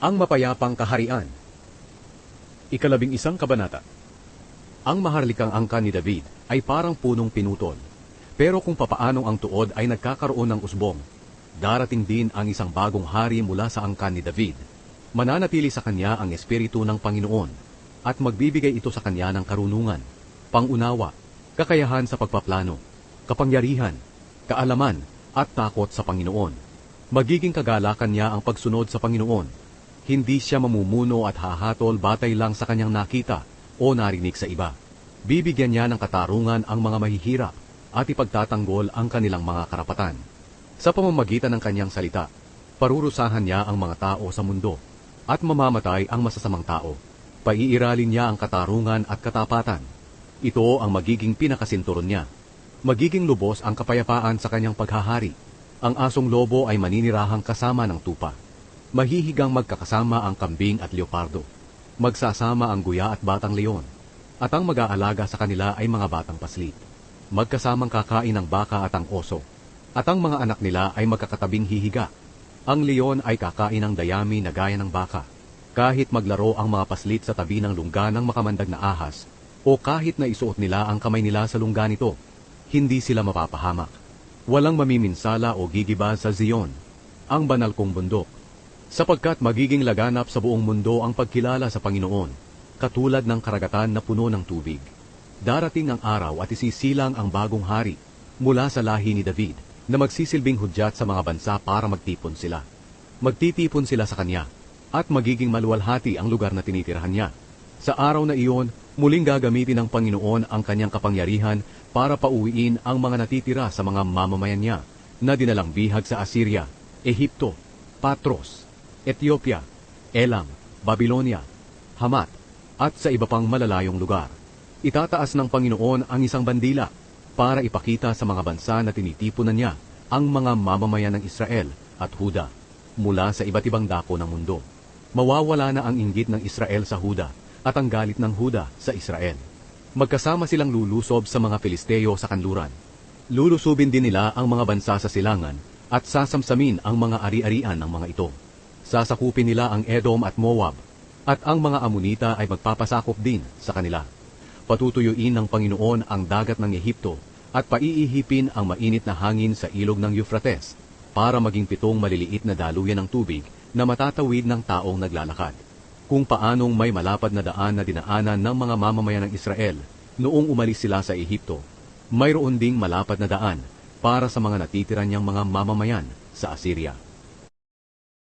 Ang mapayapang kaharian. Ikalabing-isang kabanata. Ang maharlikang angka ni David ay parang punong pinutol. Pero kung papaanong ang tuod ay nagkakaroon ng usbong, darating din ang isang bagong hari mula sa angka ni David. Mananatili sa kanya ang Espiritu ng Panginoon at magbibigay ito sa kanya ng karunungan, pangunawa, kakayahan sa pagpaplano, kapangyarihan, kaalaman at takot sa Panginoon. Magiging kagalakan niya ang pagsunod sa Panginoon. Hindi siya mamumuno at hahatol batay lang sa kanyang nakita o narinig sa iba. Bibigyan niya ng katarungan ang mga mahihirap at ipagtatanggol ang kanilang mga karapatan. Sa pamamagitan ng kanyang salita, parurusahan niya ang mga tao sa mundo at mamamatay ang masasamang tao. Paiiralin niya ang katarungan at katapatan. Ito ang magiging pinakasinturon niya. Magiging lubos ang kapayapaan sa kanyang paghahari. Ang asong lobo ay maninirahang kasama ng tupa. Mahihigang magkakasama ang kambing at leopardo. Magsasama ang guya at batang leon. At ang mag-aalaga sa kanila ay mga batang paslit. Magkasamang kakain ang baka at ang oso. At ang mga anak nila ay magkakatabing hihiga. Ang leon ay kakain ng dayami na gaya ng baka. Kahit maglaro ang mga paslit sa tabi ng lungga ng makamandag na ahas, o kahit na isuot nila ang kamay nila sa lungga nito, hindi sila mapapahamak. Walang mamiminsala o gigiba sa Zion, ang banal kong bundok. Sapagkat magiging laganap sa buong mundo ang pagkilala sa Panginoon, katulad ng karagatan na puno ng tubig. Darating ang araw at isisilang ang bagong hari mula sa lahi ni David na magsisilbing hudyat sa mga bansa para magtipon sila. Magtitipon sila sa kanya at magiging maluwalhati ang lugar na tinitirahan niya. Sa araw na iyon, muling gagamitin ng Panginoon ang kanyang kapangyarihan para pauwiin ang mga natitira sa mga mamamayan niya na dinalang bihag sa Assyria, Ehipto, Patros, Ethiopia, Elam, Babylonia, Hamat, at sa iba pang malalayong lugar. Itataas ng Panginoon ang isang bandila para ipakita sa mga bansa na tinitipunan niya ang mga mamamayan ng Israel at Huda mula sa iba't ibang dako ng mundo. Mawawala na ang inggit ng Israel sa Huda at ang galit ng Huda sa Israel. Magkasama silang lulusob sa mga Filisteo sa kanluran. Lulusubin din nila ang mga bansa sa silangan at sasamsamin ang mga ari-arian ng mga ito. Sasakupin nila ang Edom at Moab, at ang mga Amonita ay magpapasakop din sa kanila. Patutuyuin ng Panginoon ang dagat ng Ehipto at paiihipin ang mainit na hangin sa ilog ng Euphrates para maging 7 maliliit na daluyan ng tubig na matatawid ng taong naglalakad. Kung paanong may malapad na daan na dinaanan ng mga mamamayan ng Israel noong umalis sila sa Ehipto, mayroon ding malapad na daan para sa mga natitira niyang mga mamamayan sa Assyria.